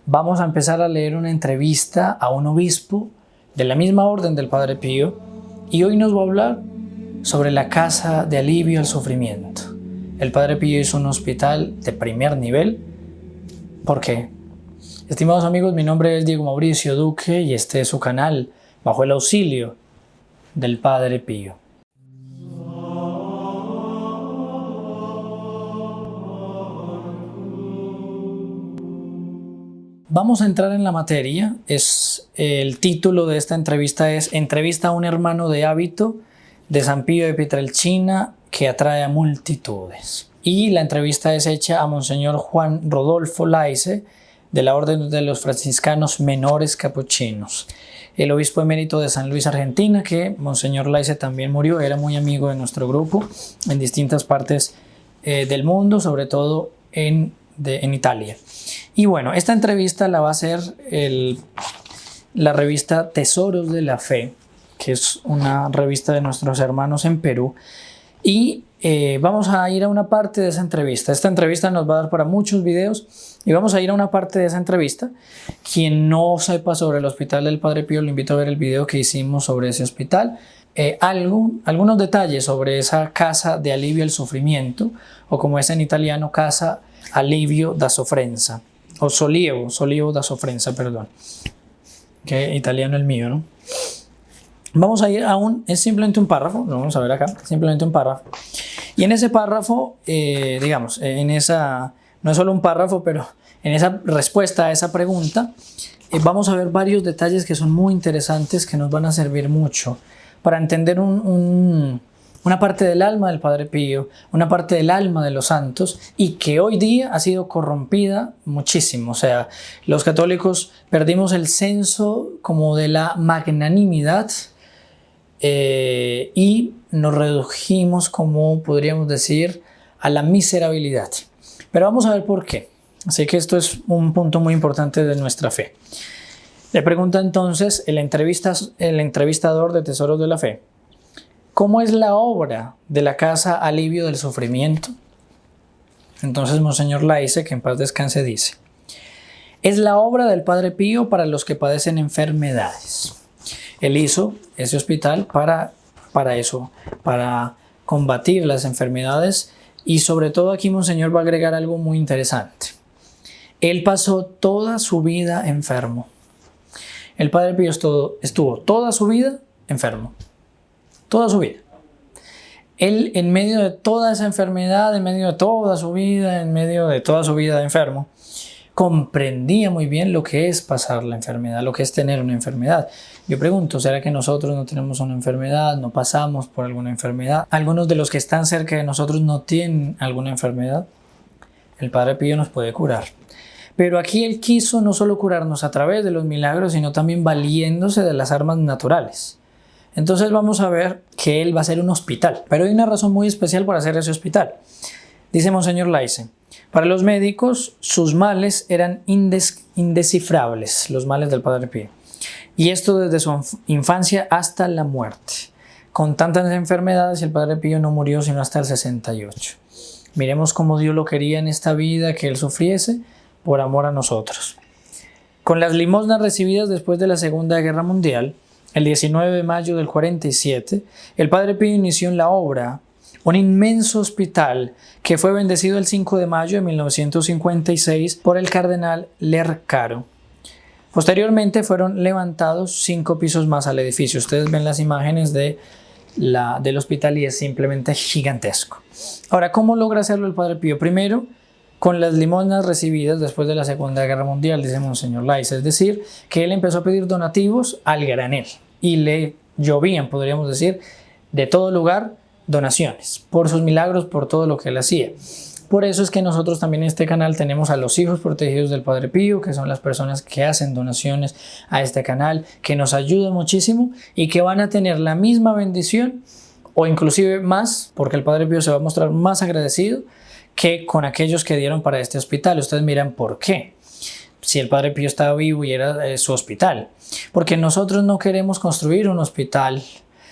vamos a empezar a leer una entrevista a un obispo de la misma orden del Padre Pío, y hoy nos va a hablar sobre la Casa de Alivio al Sufrimiento. El Padre Pío hizo un hospital de primer nivel. ¿Por qué? Estimados amigos, mi nombre es Diego Mauricio Duque y este es su canal Bajo el Auxilio del Padre Pío. Vamos a entrar en la materia. El título de esta entrevista es Entrevista a un hermano de hábito de San Pío de Pietrelcina que atrae a multitudes. Y la entrevista es hecha a Monseñor Juan Rodolfo Laice, de la Orden de los Franciscanos Menores Capuchinos, el obispo emérito de San Luis, Argentina, que Monseñor Laice también murió, era muy amigo de nuestro grupo en distintas partes del mundo, sobre todo en Italia. Y bueno, esta entrevista la va a hacer la revista Tesoros de la Fe, que es una revista de nuestros hermanos en Perú, y vamos a ir a una parte de esa entrevista. Esta entrevista nos va a dar para muchos videos y vamos a ir a una parte de esa entrevista. Quien no sepa sobre el hospital del Padre Pío, le invito a ver el video que hicimos sobre ese hospital. Algunos detalles sobre esa casa de alivio al sufrimiento, o como es en italiano, casa alivio da sofferenza, o sollievo da sofferenza, perdón, que italiano el mío, ¿no? Vamos a ir es simplemente un párrafo, lo vamos a ver acá, simplemente un párrafo. Y en ese párrafo, no es solo un párrafo, pero en esa respuesta a esa pregunta, vamos a ver varios detalles que son muy interesantes, que nos van a servir mucho para entender una parte del alma del Padre Pío, una parte del alma de los santos, y que hoy día ha sido corrompida muchísimo. O sea, los católicos perdimos el senso como de la magnanimidad, y nos redujimos, como podríamos decir, a la miserabilidad. Pero vamos a ver por qué. Así que esto es un punto muy importante de nuestra fe. Le pregunta entonces el entrevistador de Tesoros de la Fe: ¿cómo es la obra de la Casa Alivio del Sufrimiento? Entonces Monseñor Laice, que en paz descanse, dice: es la obra del Padre Pío para los que padecen enfermedades. Él hizo ese hospital para eso, para combatir las enfermedades, y sobre todo aquí Monseñor va a agregar algo muy interesante. Él pasó toda su vida enfermo. El Padre Pío estuvo toda su vida enfermo. Toda su vida. Él, en medio de toda esa enfermedad, en medio de toda su vida, de enfermo, comprendía muy bien lo que es pasar la enfermedad, lo que es tener una enfermedad. Yo pregunto, ¿será que nosotros no tenemos una enfermedad? ¿No pasamos por alguna enfermedad? ¿Algunos de los que están cerca de nosotros no tienen alguna enfermedad? El Padre Pío nos puede curar. Pero aquí él quiso no solo curarnos a través de los milagros, sino también valiéndose de las armas naturales. Entonces vamos a ver que él va a hacer un hospital, pero hay una razón muy especial para hacer ese hospital. Dice Monseñor Laice: para los médicos sus males eran indescifrables, los males del Padre Pío, y esto desde su infancia hasta la muerte. Con tantas enfermedades, el Padre Pío no murió sino hasta el 68. Miremos cómo Dios lo quería en esta vida, que él sufriese por amor a nosotros. Con las limosnas recibidas después de la Segunda Guerra Mundial, el 19 de mayo del 47, el Padre Pío inició en la obra un inmenso hospital que fue bendecido el 5 de mayo de 1956 por el cardenal Lercaro. Posteriormente fueron levantados 5 pisos más al edificio. Ustedes ven las imágenes del hospital y es simplemente gigantesco. Ahora, ¿cómo logra hacerlo el Padre Pío? Primero, con las limosnas recibidas después de la Segunda Guerra Mundial, dice Monseñor Laice. Es decir, que él empezó a pedir donativos al granel y le llovían, podríamos decir, de todo lugar donaciones, por sus milagros, por todo lo que él hacía. Por eso es que nosotros también en este canal tenemos a los hijos protegidos del Padre Pío, que son las personas que hacen donaciones a este canal, que nos ayudan muchísimo y que van a tener la misma bendición o inclusive más, porque el Padre Pío se va a mostrar más agradecido que con aquellos que dieron para este hospital. Ustedes miran por qué, si el Padre Pío estaba vivo y era su hospital. Porque nosotros no queremos construir un hospital,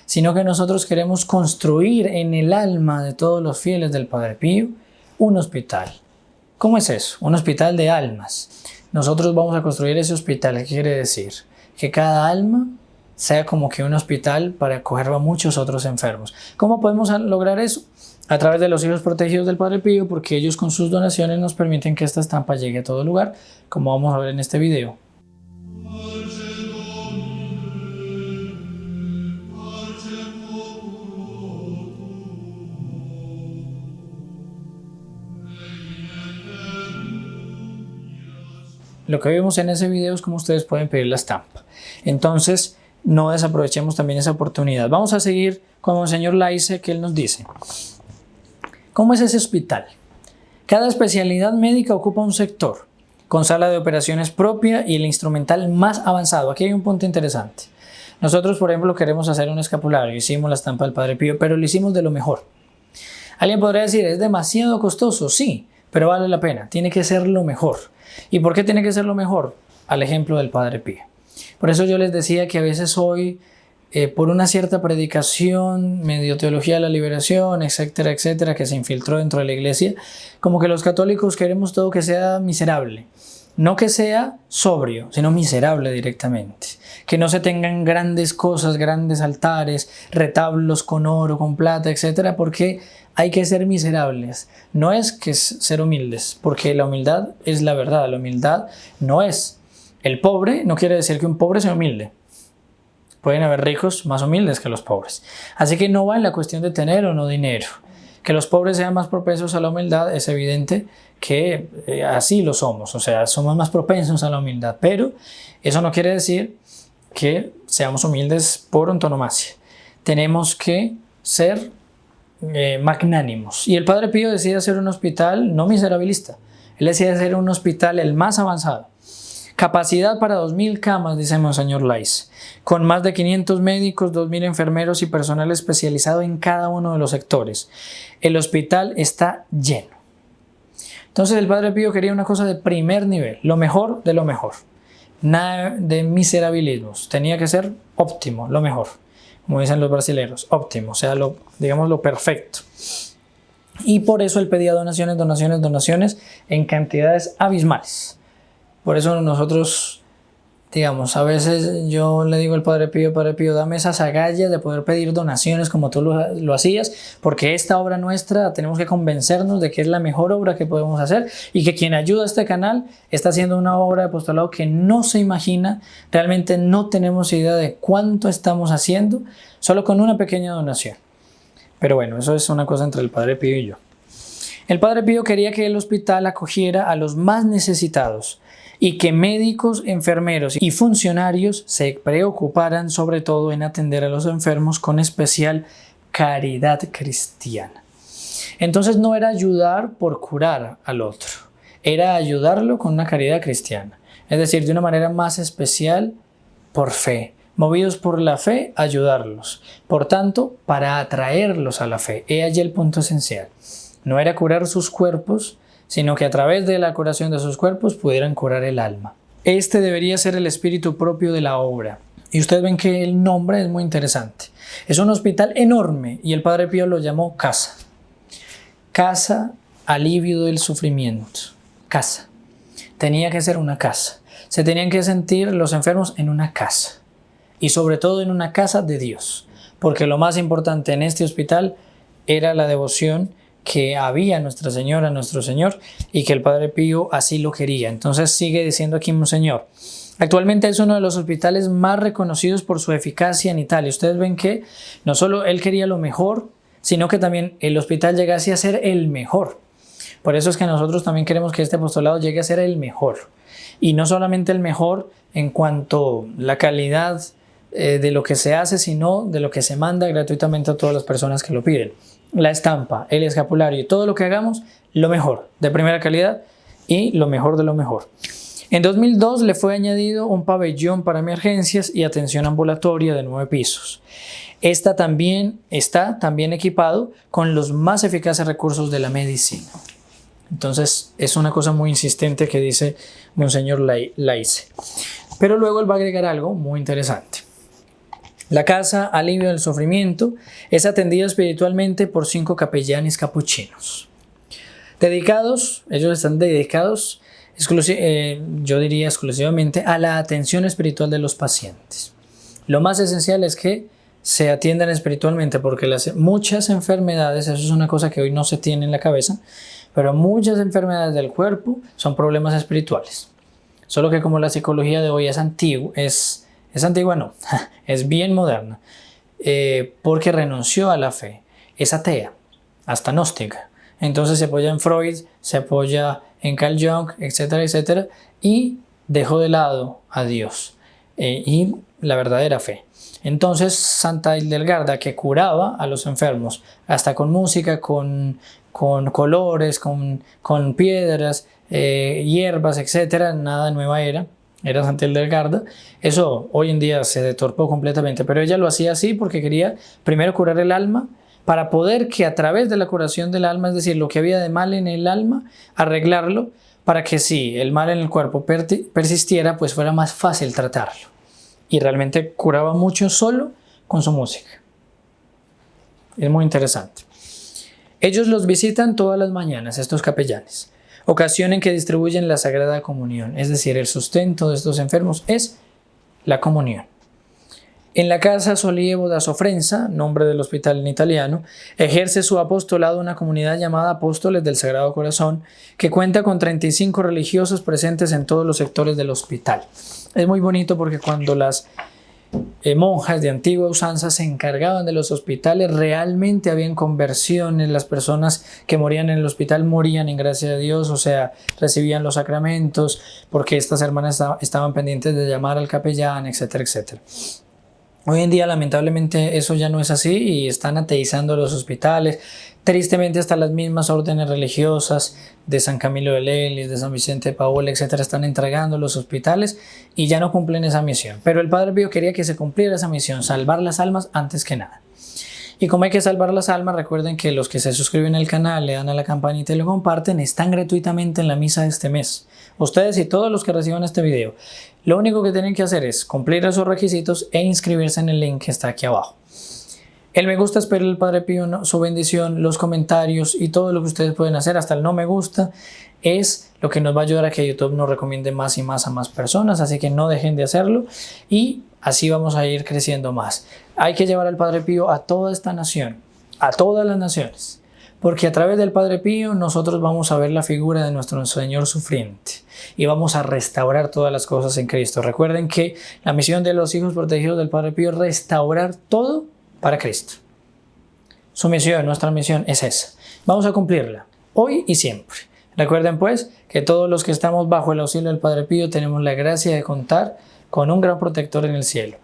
sino que nosotros queremos construir en el alma de todos los fieles del Padre Pío un hospital. ¿Cómo es eso? Un hospital de almas. Nosotros vamos a construir ese hospital. ¿Qué quiere decir? Que cada alma sea como que un hospital para acoger a muchos otros enfermos. ¿Cómo podemos lograr eso? A través de los hijos protegidos del Padre Pío, porque ellos con sus donaciones nos permiten que esta estampa llegue a todo lugar, como vamos a ver en este video. Lo que vimos en ese video es cómo ustedes pueden pedir la estampa. Entonces, no desaprovechemos también esa oportunidad. Vamos a seguir con Monseñor Laice, que él nos dice. ¿Cómo es ese hospital? Cada especialidad médica ocupa un sector, con sala de operaciones propia y el instrumental más avanzado. Aquí hay un punto interesante. Nosotros, por ejemplo, queremos hacer un escapulario. Hicimos la estampa del Padre Pío, pero lo hicimos de lo mejor. Alguien podría decir, ¿es demasiado costoso? Sí, pero vale la pena. Tiene que ser lo mejor. ¿Y por qué tiene que ser lo mejor? Al ejemplo del Padre Pío. Por eso yo les decía que a veces hoy, por una cierta predicación, medio teología de la liberación, etcétera, etcétera, que se infiltró dentro de la iglesia, como que los católicos queremos todo que sea miserable. No que sea sobrio, sino miserable directamente. Que no se tengan grandes cosas, grandes altares, retablos con oro, con plata, etcétera, porque hay que ser miserables. No es que ser humildes, porque la humildad es la verdad. La humildad no es. El pobre no quiere decir que un pobre sea humilde. Pueden haber ricos más humildes que los pobres. Así que no va en la cuestión de tener o no dinero. Que los pobres sean más propensos a la humildad es evidente que así lo somos. O sea, somos más propensos a la humildad. Pero eso no quiere decir que seamos humildes por antonomasia. Tenemos que ser magnánimos. Y el Padre Pío decide hacer un hospital no miserabilista. Él decide hacer un hospital el más avanzado. Capacidad para 2.000 camas, dice Monseñor Laice, con más de 500 médicos, 2.000 enfermeros y personal especializado en cada uno de los sectores. El hospital está lleno. Entonces el Padre Pío quería una cosa de primer nivel, lo mejor de lo mejor. Nada de miserabilismos, tenía que ser óptimo, lo mejor. Como dicen los brasileños, óptimo, o sea, digamos lo perfecto. Y por eso él pedía donaciones en cantidades abismales. Por eso nosotros, digamos, a veces yo le digo al Padre Pío, dame esas agallas de poder pedir donaciones como tú lo hacías, porque esta obra nuestra tenemos que convencernos de que es la mejor obra que podemos hacer y que quien ayuda a este canal está haciendo una obra de apostolado que no se imagina. Realmente no tenemos idea de cuánto estamos haciendo solo con una pequeña donación. Pero bueno, eso es una cosa entre el Padre Pío y yo. El Padre Pío quería que el hospital acogiera a los más necesitados y que médicos, enfermeros y funcionarios se preocuparan sobre todo en atender a los enfermos con especial caridad cristiana. Entonces no era ayudar por curar al otro, era ayudarlo con una caridad cristiana, es decir, de una manera más especial por fe. Movidos por la fe, ayudarlos. Por tanto, para atraerlos a la fe. He allí el punto esencial. No era curar sus cuerpos, sino que a través de la curación de sus cuerpos pudieran curar el alma. Este debería ser el espíritu propio de la obra. Y ustedes ven que el nombre es muy interesante. Es un hospital enorme y el Padre Pío lo llamó casa. Casa, alivio del sufrimiento. Casa. Tenía que ser una casa. Se tenían que sentir los enfermos en una casa. Y sobre todo en una casa de Dios. Porque lo más importante en este hospital era la devoción que había Nuestra Señora, nuestro Señor, y que el Padre Pío así lo quería. Entonces sigue diciendo aquí Monseñor. Actualmente es uno de los hospitales más reconocidos por su eficacia en Italia. Ustedes ven que no solo él quería lo mejor, sino que también el hospital llegase a ser el mejor. Por eso es que nosotros también queremos que este apostolado llegue a ser el mejor. Y no solamente el mejor en cuanto a la calidad de lo que se hace, sino de lo que se manda gratuitamente a todas las personas que lo piden. La estampa, el escapulario y todo lo que hagamos, lo mejor, de primera calidad y lo mejor de lo mejor. En 2002 le fue añadido un pabellón para emergencias y atención ambulatoria de 9 pisos. Está también equipado con los más eficaces recursos de la medicina. Entonces es una cosa muy insistente que dice Monseñor Laice. Pero luego él va a agregar algo muy interesante. La casa alivio del sufrimiento es atendida espiritualmente por 5 capellanes capuchinos. Dedicados, ellos están dedicados, yo diría exclusivamente, a la atención espiritual de los pacientes. Lo más esencial es que se atiendan espiritualmente, porque muchas enfermedades, eso es una cosa que hoy no se tiene en la cabeza, pero muchas enfermedades del cuerpo son problemas espirituales. Solo que como la psicología de hoy es antigua, es antigua no, es bien moderna, porque renunció a la fe, es atea, hasta gnóstica. Entonces se apoya en Freud, se apoya en Carl Jung, etcétera, etcétera, y dejó de lado a Dios y la verdadera fe. Entonces Santa Hildegarda, que curaba a los enfermos, hasta con música, con colores, con piedras, hierbas, etcétera, nada nueva era Santa Hildegarda. Eso hoy en día se deturpó completamente, pero ella lo hacía así porque quería primero curar el alma, para poder que a través de la curación del alma, es decir, lo que había de mal en el alma, arreglarlo, para que si el mal en el cuerpo persistiera, pues fuera más fácil tratarlo. Y realmente curaba mucho solo con su música. Es muy interesante. Ellos los visitan todas las mañanas, estos capellanes, ocasión en que distribuyen la Sagrada Comunión, es decir, el sustento de estos enfermos es la comunión. En la Casa Sollievo da Sofrenza, nombre del hospital en italiano, ejerce su apostolado una comunidad llamada Apóstoles del Sagrado Corazón, que cuenta con 35 religiosos presentes en todos los sectores del hospital. Es muy bonito porque cuando las monjas de antigua usanza se encargaban de los hospitales, realmente habían conversiones, las personas que morían en el hospital morían en gracia de Dios, o sea, recibían los sacramentos, porque estas hermanas estaban pendientes de llamar al capellán, etcétera, etcétera. Hoy en día lamentablemente eso ya no es así y están ateizando los hospitales. Tristemente hasta las mismas órdenes religiosas de San Camilo de Lelis, de San Vicente de Paúl, etcétera, están entregando los hospitales y ya no cumplen esa misión. Pero el Padre Pío quería que se cumpliera esa misión, salvar las almas antes que nada. Y como hay que salvar las almas, recuerden que los que se suscriben al canal, le dan a la campanita y lo comparten, están gratuitamente en la misa de este mes. Ustedes y todos los que reciban este video. Lo único que tienen que hacer es cumplir esos requisitos e inscribirse en el link que está aquí abajo. El me gusta, espero el Padre Pío, su bendición, los comentarios y todo lo que ustedes pueden hacer, hasta el no me gusta, es lo que nos va a ayudar a que YouTube nos recomiende más y más a más personas, así que no dejen de hacerlo y así vamos a ir creciendo más. Hay que llevar al Padre Pío a toda esta nación, a todas las naciones, porque a través del Padre Pío nosotros vamos a ver la figura de nuestro Señor sufriente y vamos a restaurar todas las cosas en Cristo. Recuerden que la misión de los hijos protegidos del Padre Pío es restaurar todo para Cristo. Su misión, nuestra misión es esa. Vamos a cumplirla hoy y siempre. Recuerden pues que todos los que estamos bajo el auxilio del Padre Pío tenemos la gracia de contar con un gran protector en el cielo.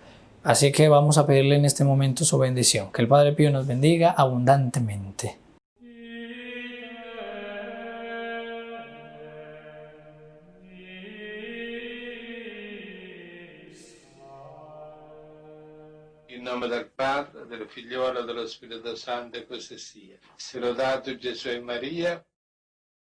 Así que vamos a pedirle en este momento su bendición. Que el Padre Pío nos bendiga abundantemente. In nome del Padre, del Figliolo e dello Spirito Santo, e così sia. Sia lodato Gesù e Maria.